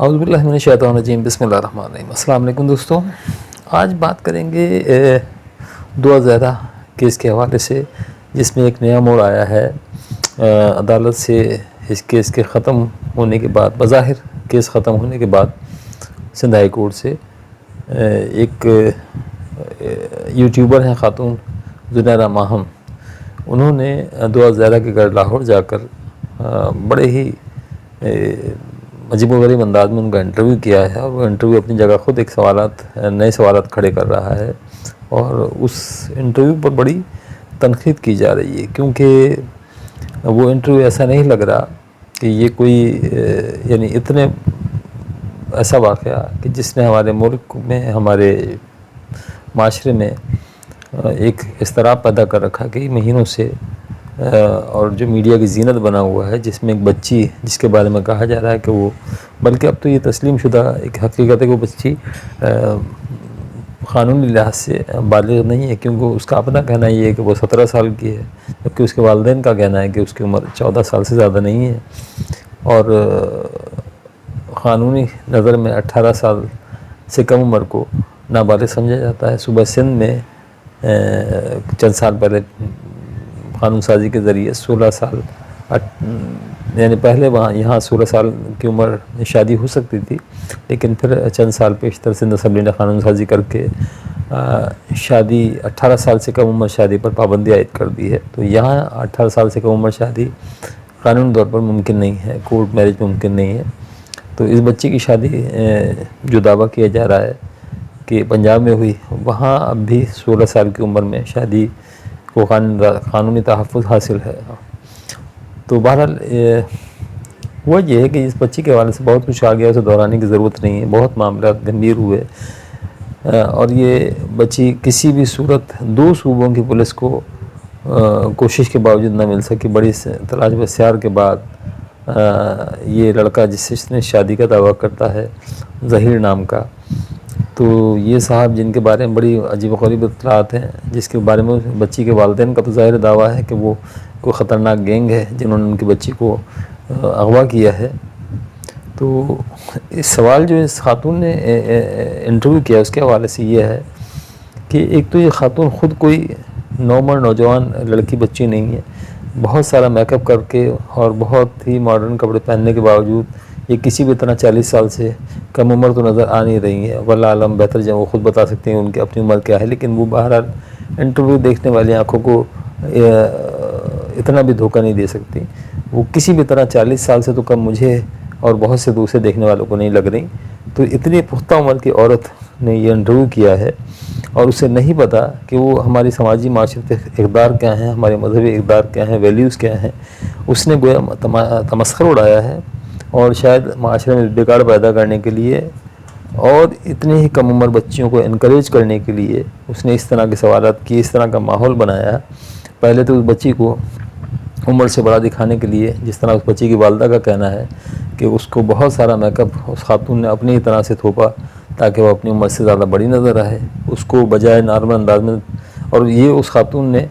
اعوذ باللہ من الشیطان الرجیم، بسم اللہ الرحمن الرحیم۔ السلام علیکم دوستوں، آج بات کریں گے دعا زہرا کیس کے حوالے سے، جس میں ایک نیا موڑ آیا ہے۔ عدالت سے اس کیس کے ختم ہونے کے بعد، بظاہر کیس ختم ہونے کے بعد سندھ ہائی کورٹ سے ایک یوٹیوبر ہیں خاتون زنیرہ ماہم، انہوں نے دعا زہرا کے گھر لاہور جا کر بڑے ہی عجیب و غریب انداز میں ان کا انٹرویو کیا ہے، اور وہ انٹرویو اپنی جگہ خود ایک نئے سوالات کھڑے کر رہا ہے، اور اس انٹرویو پر بڑی تنقید کی جا رہی ہے، کیونکہ وہ انٹرویو ایسا نہیں لگ رہا کہ یہ کوئی یعنی اتنے ایسا واقعہ کہ جس نے ہمارے ملک میں، ہمارے معاشرے میں ایک اضطراب پیدا کر رکھا کئی مہینوں سے، اور جو میڈیا کی زینت بنا ہوا ہے، جس میں ایک بچی جس کے بارے میں کہا جا رہا ہے کہ وہ، بلکہ اب تو یہ تسلیم شدہ ایک حقیقت ہے کہ وہ بچی قانونی لحاظ سے بالغ نہیں ہے، کیونکہ اس کا اپنا کہنا یہ ہے کہ وہ 17 سال کی ہے، جبکہ اس کے والدین کا کہنا ہے کہ اس کی عمر 14 سال سے زیادہ نہیں ہے، اور قانونی نظر میں 18 سال سے کم عمر کو نابالغ سمجھا جاتا ہے۔ صوبہ سندھ میں چند سال پہلے قانون سازی کے ذریعے 16 سال یعنی پہلے یہاں 16 سال کی عمر میں شادی ہو سکتی تھی، لیکن پھر چند سال پیشتر سندھ اسمبلی نے قانون سازی کر کے شادی 18 سال سے کم عمر شادی پر پابندی عائد کر دی ہے۔ تو یہاں 18 سال سے کم عمر شادی قانونی طور پر ممکن نہیں ہے، کورٹ میرج ممکن نہیں ہے۔ تو اس بچی کی شادی جو دعویٰ کیا جا رہا ہے کہ پنجاب میں ہوئی، وہاں اب بھی 16 سال کی عمر میں شادی کو قانونی تحفظ حاصل ہے۔ تو بہرحال وہ یہ ہے کہ اس بچی کے حوالے سے بہت کچھ آ گیا، اسے دہرانے کی ضرورت نہیں ہے، بہت معاملات گمبھیر ہوئے، اور یہ بچی کسی بھی صورت 2 صوبوں کی پولیس کو کوشش کے باوجود نہ مل سکی۔ بڑی تلاش بسیار کے بعد یہ لڑکا جس سے نے شادی کا دعویٰ کرتا ہے، ظہیر نام کا، تو یہ صاحب جن کے بارے میں بڑی عجیب و غریب اطلاعات ہیں، جس کے بارے میں بچی کے والدین کا تو ظاہر دعویٰ ہے کہ وہ کوئی خطرناک گینگ ہے جنہوں نے ان کی بچی کو اغوا کیا ہے۔ تو اس سوال جو اس خاتون نے انٹرویو کیا اس کے حوالے سے یہ ہے کہ ایک تو یہ خاتون خود کوئی نوجوان لڑکی بچی نہیں ہے، بہت سارا میک اپ کر کے اور بہت ہی ماڈرن کپڑے پہننے کے باوجود یہ کسی بھی طرح 40 سال سے کم عمر تو نظر آ نہیں رہی ہیں۔ واللہ عالم، بہتر جب وہ خود بتا سکتے ہیں ان کی اپنی عمر کیا ہے، لیکن وہ بہرحال انٹرویو دیکھنے والی آنکھوں کو اتنا بھی دھوکہ نہیں دے سکتی۔ وہ کسی بھی طرح 40 سال سے تو کم مجھے اور بہت سے دوسرے دیکھنے والوں کو نہیں لگ رہی۔ تو اتنی پختہ عمر کی عورت نے یہ انٹرویو کیا ہے، اور اسے نہیں پتا کہ وہ ہماری سماجی معاشرتی اقدار کیا ہیں، ہمارے مذہبی اقدار کیا ہیں، ویلیوز کیا ہیں۔ اس نے گویا تمسخر اڑایا ہے، اور شاید معاشرے میں بگاڑ پیدا کرنے کے لیے اور اتنے ہی کم عمر بچیوں کو انکریج کرنے کے لیے اس نے اس طرح کے سوالات کیے، اس طرح کا ماحول بنایا۔ پہلے تو اس بچی کو عمر سے بڑا دکھانے کے لیے، جس طرح اس بچی کی والدہ کا کہنا ہے کہ اس کو بہت سارا میک اپ اس خاتون نے اپنی ہی طرح سے تھوپا تاکہ وہ اپنی عمر سے زیادہ بڑی نظر آئے، اس کو بجائے نارمل انداز میں۔ اور یہ اس خاتون نے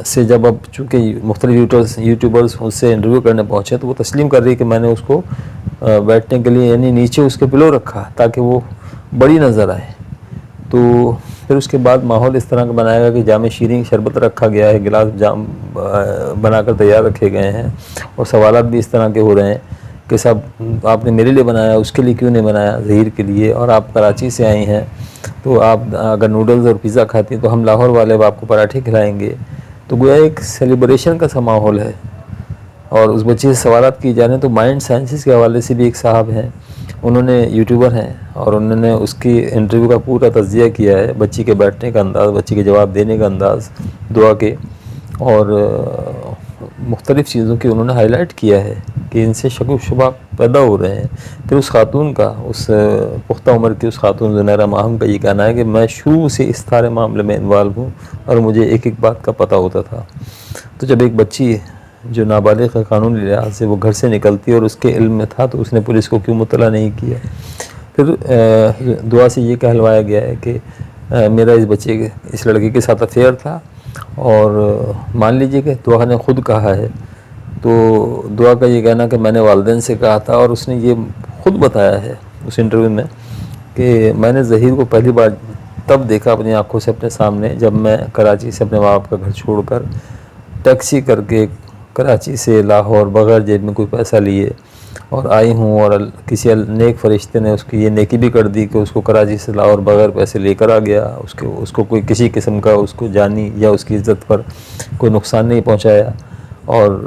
سے جب اب چونکہ مختلف یوٹیوبرز اس سے انٹرویو کرنے پہنچے، تو وہ تسلیم کر رہی کہ میں نے اس کو بیٹھنے کے لیے یعنی نیچے اس کے پلو رکھا تاکہ وہ بڑی نظر آئے۔ تو پھر اس کے بعد ماحول اس طرح کا بنایا گیا کہ جام شیریں شربت رکھا گیا ہے، گلاس جام بنا کر تیار رکھے گئے ہیں، اور سوالات بھی اس طرح کے ہو رہے ہیں کہ صاحب آپ نے میرے لیے بنایا، اس کے لیے کیوں نہیں بنایا، ظہیر کے لیے، اور آپ کراچی سے آئی ہیں تو آپ اگر نوڈلز اور پیزا کھاتی ہیں تو ہم لاہور والے اب آپ کو پراٹھے کھلائیں گے۔ تو گویا ایک سیلیبریشن کا سا ماحول ہے، اور اس بچی سے سوالات کی جا رہے ہیں۔ تو مائنڈ سائنسز کے حوالے سے بھی ایک صاحب ہیں، انہوں نے یوٹیوبر ہیں، اور انہوں نے اس کی انٹرویو کا پورا تجزیہ کیا ہے، بچی کے بیٹھنے کا انداز، بچی کے جواب دینے کا انداز، دعا کے، اور مختلف چیزوں کی انہوں نے ہائی لائٹ کیا ہے کہ ان سے شک و شبہ پیدا ہو رہے ہیں۔ پھر اس خاتون کا، اس پختہ عمر کی اس خاتون زنیرہ ماہم کا یہ کہنا ہے کہ میں شروع سے اس سارے معاملے میں انوالو ہوں، اور مجھے ایک ایک بات کا پتہ ہوتا تھا۔ تو جب ایک بچی جو نابالغ ہے قانونی لحاظ سے، وہ گھر سے نکلتی اور اس کے علم میں تھا، تو اس نے پولیس کو کیوں مطلع نہیں کیا؟ پھر دعا سے یہ کہلوایا گیا ہے کہ میرا اس لڑکی کے ساتھ افیئر تھا، اور مان لیجئے کہ دعا نے خود کہا ہے، تو دعا کا یہ کہنا کہ میں نے والدین سے کہا تھا، اور اس نے یہ خود بتایا ہے اس انٹرویو میں کہ میں نے ظہیر کو پہلی بار تب دیکھا اپنی آنکھوں سے اپنے سامنے جب میں کراچی سے اپنے ماں باپ کا گھر چھوڑ کر ٹیکسی کر کے کراچی سے لاہور بغیر جیب میں کوئی پیسہ لیے اور آئی ہوں، اور کسی نیک فرشتے نے اس کی یہ نیکی بھی کر دی کہ اس کو کراچی سے لاہور بغیر پیسے لے کر آ گیا، اس کو کوئی کسی قسم کا اس کو جانی یا اس کی عزت پر کوئی نقصان نہیں پہنچایا۔ اور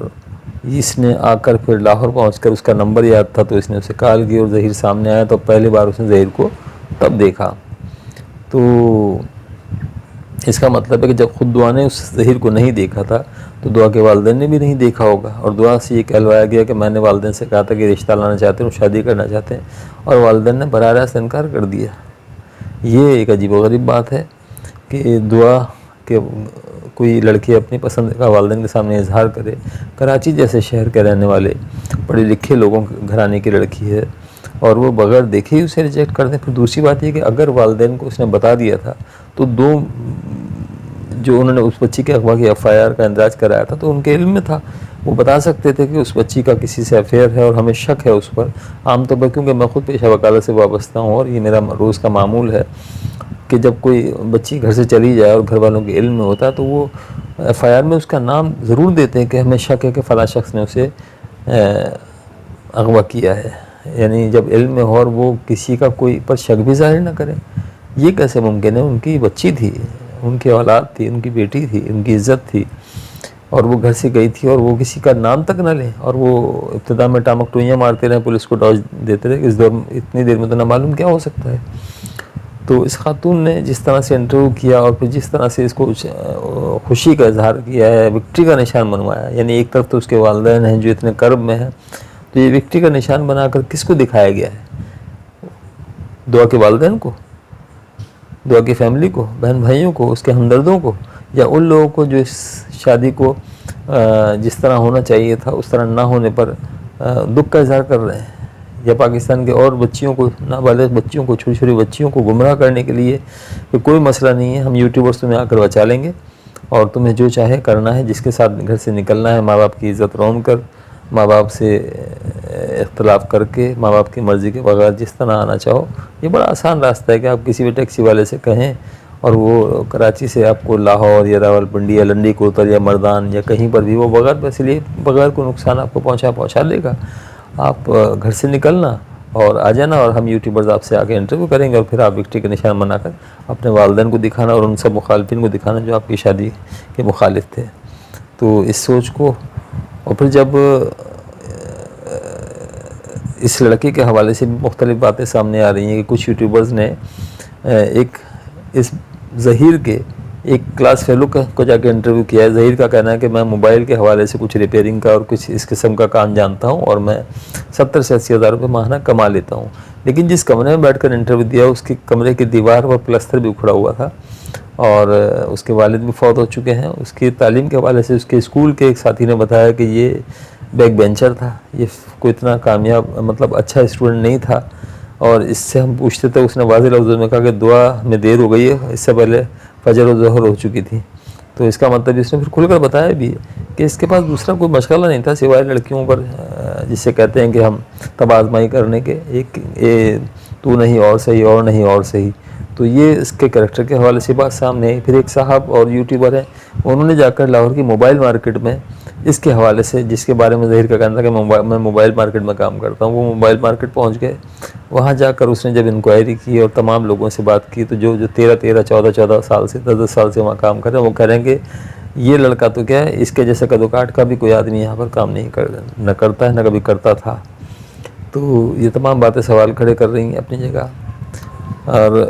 اس نے آ کر پھر لاہور پہنچ کر اس کا نمبر یاد تھا تو اس نے اسے کال کی اور ظہیر سامنے آیا تو پہلی بار اس نے ظہیر کو تب دیکھا۔ تو اس کا مطلب ہے کہ جب خود دعا نے اس ظہیر کو نہیں دیکھا تھا تو دعا کے والدین نے بھی نہیں دیکھا ہوگا، اور دعا سے یہ کہلوایا گیا کہ میں نے والدین سے کہا تھا کہ رشتہ لانا چاہتے ہیں، شادی کرنا چاہتے ہیں، اور والدین نے براہ راست انکار کر دیا۔ یہ ایک عجیب و غریب بات ہے کہ دعا کہ کوئی لڑکی اپنی پسند کا والدین کے سامنے اظہار کرے، کراچی جیسے شہر کے رہنے والے پڑھے لکھے لوگوں کے گھرانے کی لڑکی ہے، اور وہ بغیر دیکھے ہی اسے ریجیکٹ کر دیں۔ پھر دوسری بات یہ کہ اگر والدین کو اس نے بتا دیا تھا تو جو انہوں نے اس بچی کے اغوا کی FIR کا اندراج کرایا تھا تو ان کے علم میں تھا، وہ بتا سکتے تھے کہ اس بچی کا کسی سے افیئر ہے اور ہمیں شک ہے اس پر۔ عام طور پر کیونکہ میں خود پیشہ وکالت سے وابستہ ہوں اور یہ میرا روز کا معمول ہے کہ جب کوئی بچی گھر سے چلی جائے اور گھر والوں کے علم میں ہوتا ہے تو وہ FIR میں اس کا نام ضرور دیتے ہیں کہ ہمیں شک ہے کہ فلاں شخص نے اسے اغوا کیا ہے، یعنی جب علم میں ہو اور وہ کسی کا کوئی پر شک بھی ظاہر نہ کرے۔ یہ کیسے ممکن ہے؟ ان کی بچی تھی، ان کی اولاد تھی، ان کی بیٹی تھی، ان کی عزت تھی، اور وہ گھر سے گئی تھی اور وہ کسی کا نام تک نہ لیں، اور وہ ابتدا میں ٹامک ٹوئیاں مارتے رہے، پولیس کو ڈاج دیتے رہے کہ اس دور میں اتنی دیر میں تو نہ معلوم کیا ہو سکتا ہے۔ تو اس خاتون نے جس طرح سے انٹرویو کیا اور پھر جس طرح سے اس کو خوشی کا اظہار کیا ہے، وکٹری کا نشان بنوایا، یعنی ایک طرف تو اس کے والدین ہیں جو اتنے کرب میں ہیں، تو یہ وکٹری کا نشان بنا کر کس کو دکھایا گیا ہے؟ دعا کے والدین کو، دعا کی فیملی کو، بہن بھائیوں کو، اس کے ہمدردوں کو، یا ان لوگوں کو جو اس شادی کو جس طرح ہونا چاہیے تھا اس طرح نہ ہونے پر دکھ کا اظہار کر رہے ہیں، یا پاکستان کے اور بچیوں کو، نابالغ بچیوں کو، چھوٹی چھوٹی بچیوں کو گمراہ کرنے کے لیے کہ کوئی مسئلہ نہیں ہے، ہم یوٹیوبرز تمہیں آ کر بچا لیں گے اور تمہیں جو چاہے کرنا ہے، جس کے ساتھ گھر سے نکلنا ہے، ماں باپ کی عزت رون کر، ماں باپ سے اختلاف کر کے، ماں باپ کی مرضی کے بغیر جس طرح آنا چاہو۔ یہ بڑا آسان راستہ ہے کہ آپ کسی بھی ٹیکسی والے سے کہیں اور وہ کراچی سے آپ کو لاہور یا راولپنڈی یا لنڈی کوتر یا مردان یا کہیں پر بھی وہ بغیر پیسے لیے، بغیر کوئی نقصان آپ کو پہنچا لے گا۔ آپ گھر سے نکلنا اور آ جانا، اور ہم یوٹیوبرز آپ سے آگے انٹرویو کریں گے، اور پھر آپ وکٹری کا نشان بنا کر اپنے والدین کو دکھانا اور ان سب مخالفین کو دکھانا جو آپ کی شادی کے مخالف تھے۔ تو اس سوچ کو، اور پھر جب اس لڑکے کے حوالے سے بھی مختلف باتیں سامنے آ رہی ہیں کہ کچھ یوٹیوبرز نے اس ظہیر کے ایک کلاس فیلو کو جا کے انٹرویو کیا ہے۔ ظہیر کا کہنا ہے کہ میں موبائل کے حوالے سے کچھ ریپیئرنگ کا اور کچھ اس قسم کا کام جانتا ہوں اور میں 70 سے 80 ہزار روپے ماہانہ کما لیتا ہوں، لیکن جس کمرے میں بیٹھ کر انٹرویو دیا اس کی کمرے کی دیوار اور پلستر بھی اکھڑا ہوا تھا، اور اس کے والد بھی فوت ہو چکے ہیں۔ اس کی تعلیم کے حوالے سے اس کے اسکول کے ایک ساتھی نے بتایا کہ یہ بیک بینچر تھا، یہ کوئی اتنا کامیاب مطلب اچھا اسٹوڈنٹ نہیں تھا، اور اس سے ہم پوچھتے تھے، اس نے واضح لفظوں میں کہا کہ دعا میں دیر ہو گئی ہے، اس سے پہلے فجر و ظہر ہو چکی تھی۔ تو اس کا مطلب اس نے پھر کھل کر بتایا بھی کہ اس کے پاس دوسرا کوئی مشغلہ نہیں تھا سوائے لڑکیوں پر، جسے کہتے ہیں کہ ہم تب آزمائی کرنے کے، ایک تو نہیں اور صحیح، اور نہیں اور صحیح۔ تو یہ اس کے کریکٹر کے حوالے سے بات سامنے آئی۔ پھر ایک صاحب اور یوٹیوبر ہیں، انہوں نے جا کر لاہور کی موبائل مارکیٹ میں اس کے حوالے سے، جس کے بارے میں ظہیر کا کہنا تھا کہ میں موبائل مارکیٹ میں کام کرتا ہوں، وہ موبائل مارکیٹ پہنچ گئے۔ وہاں جا کر اس نے جب انکوائری کی اور تمام لوگوں سے بات کی تو جو 13 14 سال سے 10 سال سے وہاں کام کر رہے ہیں وہ کہہ رہے ہیں کہ یہ لڑکا تو کیا ہے، اس کے جیسے کدو کاٹ کا بھی کوئی آدمی یہاں پر کام نہیں نہ کرتا ہے، نہ کبھی کرتا تھا۔ تو یہ تمام باتیں سوال کھڑے کر رہی ہیں اپنی جگہ۔ اور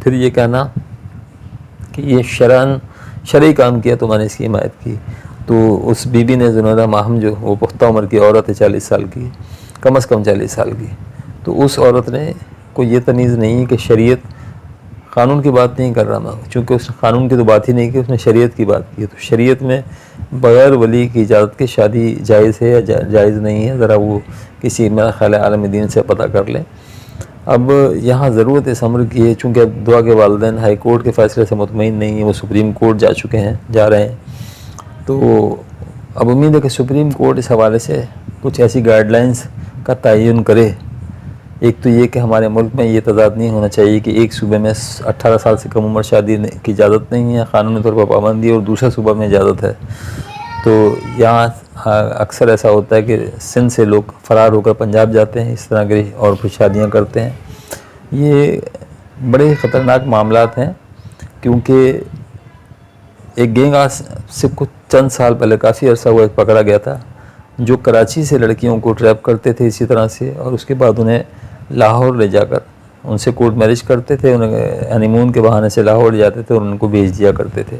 پھر یہ کہنا کہ یہ شرعی کام کیا تو میں نے اس کی حمایت کی، تو اس بی بی نے زنیدہ ماہم جو وہ پختہ عمر کی عورت ہے، 40 سال کی، کم از کم 40 سال کی، تو اس عورت نے کوئی یہ تمیز نہیں کہ شریعت قانون کی بات نہیں کر رہا میں، چونکہ اس نے قانون کی تو بات ہی نہیں کی، اس نے شریعت کی بات کی۔ تو شریعت میں بغیر ولی کی اجازت کے شادی جائز ہے یا جائز نہیں ہے، ذرا وہ کسی میرا خیال عالم دین سے پتہ کر لیں۔ اب یہاں ضرورت اس امر کی ہے، چونکہ دعا کے والدین ہائی کورٹ کے فیصلے سے مطمئن نہیں ہیں، وہ سپریم کورٹ جا رہے ہیں، تو اب امید ہے کہ سپریم کورٹ اس حوالے سے کچھ ایسی گائیڈ لائنز کا تعین کرے ایک تو یہ کہ ہمارے ملک میں یہ تضاد نہیں ہونا چاہیے کہ ایک صوبے میں 18 سال سے کم عمر شادی کی اجازت نہیں ہے، قانونی طور پر پابندی ہے، اور دوسرے صوبہ میں اجازت ہے۔ تو یہاں اکثر ایسا ہوتا ہے کہ سندھ سے لوگ فرار ہو کر پنجاب جاتے ہیں، اس طرح کی اور پھر شادیاں کرتے ہیں۔ یہ بڑے خطرناک معاملات ہیں، کیونکہ ایک گینگ آج سے کچھ چند سال پہلے، کافی عرصہ ہوا، پکڑا گیا تھا، جو کراچی سے لڑکیوں کو ٹریپ کرتے تھے اسی طرح سے، اور اس کے بعد انہیں لاہور لے جا کر ان سے کورٹ میرج کرتے تھے، انہیں ہنی مون کے بہانے سے لاہور لے جاتے تھے اور ان کو بھیج دیا کرتے تھے۔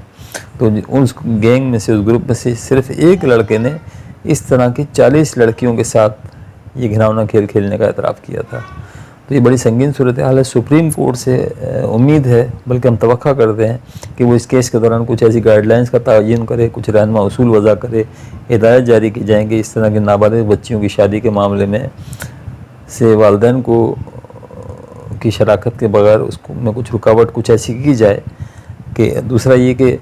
تو اس گینگ میں سے، اس گروپ میں سے صرف ایک لڑکے نے اس طرح کی 40 لڑکیوں کے ساتھ یہ گھناؤنا کھیل کھیلنے کا اعتراف کیا تھا۔ تو یہ بڑی سنگین صورتحال ہے۔ سپریم کورٹ سے امید ہے، بلکہ ہم توقع کرتے ہیں کہ وہ اس کیس کے دوران کچھ ایسی گائیڈ لائنز کا تعین کرے، کچھ رہنما اصول وضع کرے، ہدایت جاری کی جائیں کہ اس طرح کے نابالغ بچیوں کی شادی کے معاملے میں سے والدین کو کی شراکت کے بغیر اس میں کچھ رکاوٹ کچھ ایسی کی جائے۔ کہ دوسرا یہ کہ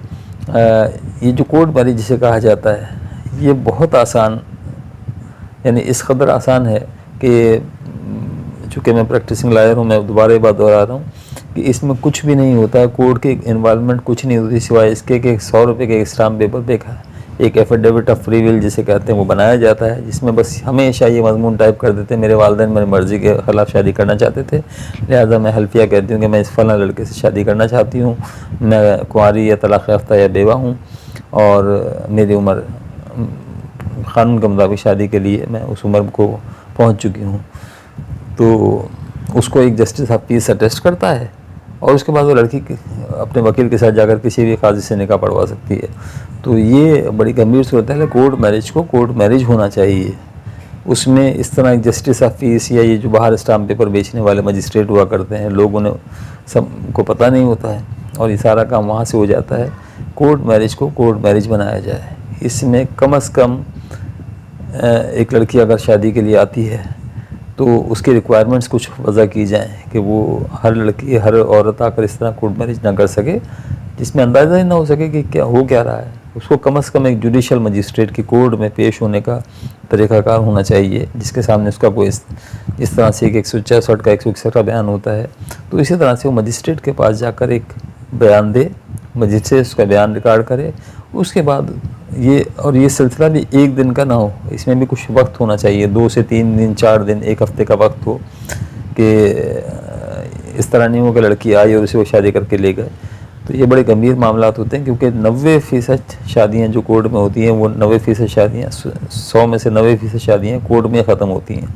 یہ جو کورٹ میرج جسے کہا جاتا ہے، یہ بہت آسان، یعنی اس قدر آسان ہے کہ چونکہ میں پریکٹسنگ لائر ہوں، میں دوبارہ یہ بات دہرا رہا ہوں کہ اس میں کچھ بھی نہیں ہوتا ہے، کورٹ کی انوالومنٹ کچھ نہیں ہوتی سوائے اس کے کہ 100 روپے کے اسٹامپ پیپر پہ ایک ایفیڈیوٹ آف فری ول جسے کہتے ہیں وہ بنایا جاتا ہے، جس میں بس ہمیشہ یہ مضمون ٹائپ کر دیتے ہیں، میرے والدین میری مرضی کے خلاف شادی کرنا چاہتے تھے، لہٰذا میں حلفیہ کہتی ہوں کہ میں اس فلاں لڑکے سے شادی کرنا چاہتی ہوں، میں کنواری یا طلاق یافتہ یا بیوہ ہوں، اور میری عمر قانون کے مطابق شادی کے لیے میں اس عمر کو پہنچ چکی ہوں۔ تو اس کو ایک جسٹس آف پیس اٹیسٹ کرتا ہے، اور اس کے بعد وہ لڑکی اپنے وکیل کے ساتھ جا کر کسی بھی قاضی سے نکاح پڑھوا سکتی ہے۔ تو یہ بڑی گمبھیر صورت ہے۔ کورٹ میرج کو کورٹ میرج ہونا چاہیے، اس میں اس طرح ایک جسٹس آف پیس یا یہ جو باہر اسٹامپ پیپر بیچنے والے مجسٹریٹ ہوا کرتے ہیں، لوگوں نے سب کو پتہ نہیں ہوتا ہے اور یہ سارا کام وہاں سے ہو جاتا ہے۔ کورٹ میرج کو کورٹ میرج بنایا جائے، اس میں کم از کم ایک لڑکی اگر شادی کے لیے آتی ہے تو اس کی ریکوائرمنٹس کچھ وضع کی جائیں کہ وہ ہر لڑکی ہر عورت آ کر اس طرح کورٹ میرج نہ کر سکے، جس میں اندازہ ہی نہ ہو سکے کہ کیا ہو کیا رہا ہے۔ اس کو کم از کم ایک جوڈیشل مجسٹریٹ کی کورٹ میں پیش ہونے کا طریقہ کار ہونا چاہیے، جس کے سامنے اس کا کوئی اس طرح سے ایک 166 کا 161 کا بیان ہوتا ہے، تو اسی طرح سے وہ مجسٹریٹ کے پاس جا کر ایک بیان دے، مجسٹریٹ اس کا بیان ریکارڈ کرے، اس کے بعد یہ سلسلہ بھی ایک دن کا نہ ہو، اس میں بھی کچھ وقت ہونا چاہیے، 2 سے 3 دن 4 دن 1 ہفتے کا وقت ہو، کہ اس طرح نہیں ہو کہ لڑکی آئی اور اسے وہ شادی کر کے لے گئے۔ تو یہ بڑے گمبھیر معاملات ہوتے ہیں، کیونکہ 90% شادیاں جو کورٹ میں ہوتی ہیں، وہ 90% شادیاں 100 میں سے 90% شادیاں کورٹ میں ختم ہوتی ہیں،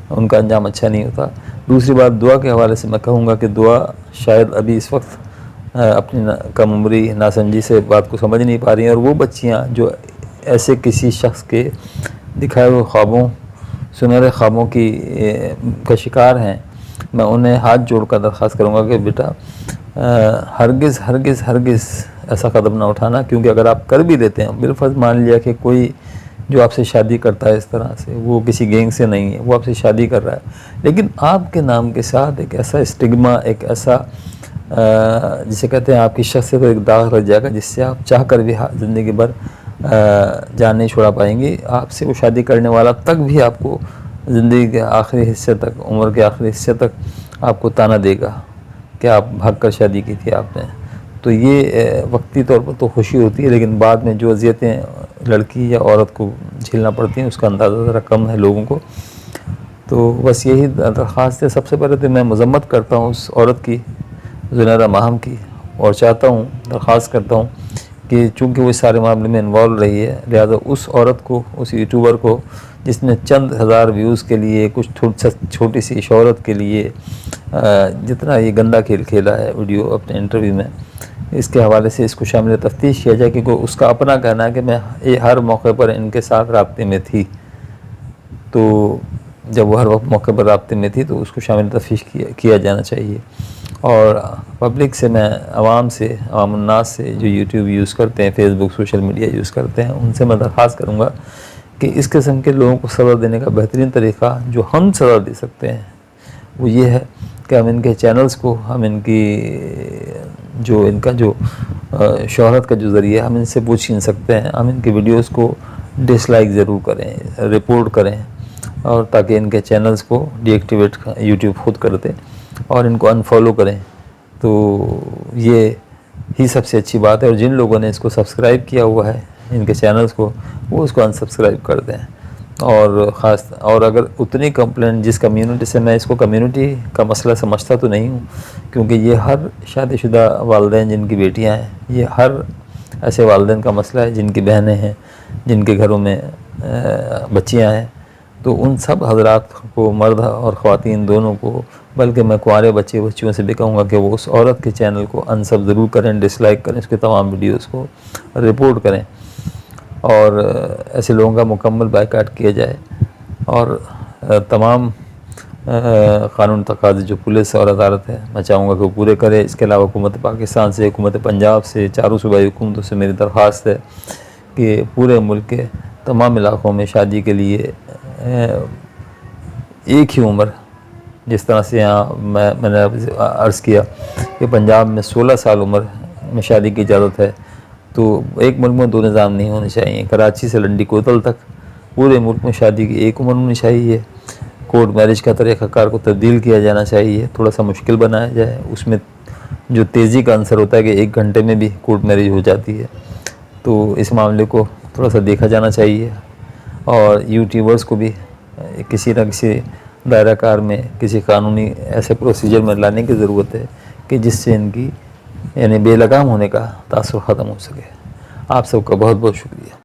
ان کا انجام اچھا نہیں ہوتا۔ دوسری بات دعا کے حوالے سے میں کہوں گا کہ دعا شاید ابھی اس وقت اپنی کم عمری ناسمجھی سے بات کو سمجھ نہیں پا رہی ہیں، اور وہ بچیاں جو ایسے کسی شخص کے دکھائے ہوئے خوابوں، سنہرے خوابوں کا شکار ہیں، میں انہیں ہاتھ جوڑ کر درخواست کروں گا کہ بیٹا ہرگز ہرگز ہرگز ایسا قدم نہ اٹھانا، کیونکہ اگر آپ کر بھی دیتے ہیں، بالفرض مان لیا کہ کوئی جو آپ سے شادی کرتا ہے اس طرح سے، وہ کسی گینگ سے نہیں ہے، وہ آپ سے شادی کر رہا ہے، لیکن آپ کے نام کے ساتھ ایک ایسا اسٹگما، ایک ایسا جسے کہتے ہیں آپ کی شخصیت پر ایک داغ رہ جائے گا، جس سے آپ چاہ کر بھی زندگی بھر جان نہیں چھوڑا پائیں گے۔ آپ سے وہ شادی کرنے والا تک بھی آپ کو زندگی کے آخری حصے تک، عمر کے آخری حصے تک آپ کو تانا دے گا کہ آپ بھاگ کر شادی کی تھی آپ نے۔ تو یہ وقتی طور پر تو خوشی ہوتی ہے، لیکن بعد میں جو اذیتیں لڑکی یا عورت کو جھیلنا پڑتی ہیں اس کا اندازہ ذرا کم ہے لوگوں کو۔ تو بس یہی درخواست ہے۔ سب سے پہلے تو میں مذمت کرتا ہوں اس عورت کی، زنیرہ ماہم کی، اور چاہتا ہوں، درخواست کرتا ہوں کہ چونکہ وہ اس سارے معاملے میں انوالو رہی ہے، لہذا اس عورت کو، اس یوٹیوبر کو جس نے چند ہزار ویوز کے لیے، کچھ چھوٹی سی شہرت کے لیے جتنا یہ گندا کھیل کھیلا ہے ویڈیو اپنے انٹرویو میں، اس کے حوالے سے اس کو شامل تفتیش کیا جائے، کیونکہ اس کا اپنا کہنا ہے کہ میں ہر موقع پر ان کے ساتھ رابطے میں تھی۔ تو جب وہ ہر وقت موقع پر رابطے میں تھی تو اس کو شامل تفتیش کیا جانا چاہیے۔ اور پبلک سے، میں عوام سے، عوام الناس سے جو یوٹیوب یوز کرتے ہیں، فیس بک، سوشل میڈیا یوز کرتے ہیں، ان سے میں درخواست کروں گا کہ اس قسم کے لوگوں کو سزا دینے کا بہترین طریقہ جو ہم سزا دے سکتے ہیں وہ یہ ہے کہ ہم ان کے چینلز کو، ہم ان کی ان کا جو شہرت کا جو ذریعہ، ہم ان سے پوچھ چھین سکتے ہیں، ہم ان کی ویڈیوز کو ڈس لائک ضرور کریں، رپورٹ کریں، اور تاکہ ان کے چینلز کو ڈی ایکٹیویٹ یوٹیوب خود کر دے اور ان کو انفالو کریں. تو یہ ہی سب سے اچھی بات ہے. اور جن لوگوں نے اس کو سبسکرائب کیا ہوا ہے ان کے چینلز کو، وہ اس کو انسبسکرائب کر دیں. اور اگر اتنی کمپلین جس کمیونٹی سے، میں اس کو کمیونٹی کا مسئلہ سمجھتا تو نہیں ہوں، کیونکہ یہ ہر شادی شدہ والدین جن کی بیٹیاں ہیں، یہ ہر ایسے والدین کا مسئلہ ہے جن کی بہنیں ہیں، جن کے گھروں میں بچیاں ہیں. تو ان سب حضرات کو، مرد اور خواتین دونوں کو، بلکہ میں کنوارے بچیوں سے بھی کہوں گا کہ وہ اس عورت کے چینل کو انسب ضرور کریں، ڈس لائک کریں، اس کے تمام ویڈیوز کو رپورٹ کریں، اور ایسے لوگوں کا مکمل بائیکاٹ کیا جائے. اور تمام قانون تقاضے جو پولیس اور عدالت ہے، میں چاہوں گا کہ وہ پورے کرے. اس کے علاوہ حکومت پاکستان سے، حکومت پنجاب سے، چاروں صوبائی حکومتوں سے میری درخواست ہے کہ پورے ملک کے تمام علاقوں میں شادی کے لیے ایک ہی عمر، جس طرح سے یہاں میں نے عرض کیا کہ پنجاب میں 16 سال عمر میں شادی کی اجازت ہے، تو ایک ملک میں دو نظام نہیں ہونے چاہیے. کراچی سے لنڈی کوتل تک پورے ملک میں شادی کی ایک عمر ہونی چاہیے. کورٹ میرج کا طریقہ کار کو تبدیل کیا جانا چاہیے، تھوڑا سا مشکل بنایا جائے. اس میں جو تیزی کا عنصر ہوتا ہے کہ 1 گھنٹے میں بھی کورٹ میرج ہو جاتی ہے، تو اس معاملے کو تھوڑا سا دیکھا جانا چاہیے. اور یوٹیوبرز کو بھی کسی نہ کسی دائرہ کار میں، کسی قانونی ایسے پروسیجر میں لانے کی ضرورت ہے کہ جس سے ان کی یعنی بے لگام ہونے کا تاثر ختم ہو سکے. آپ سب کا بہت بہت شکریہ.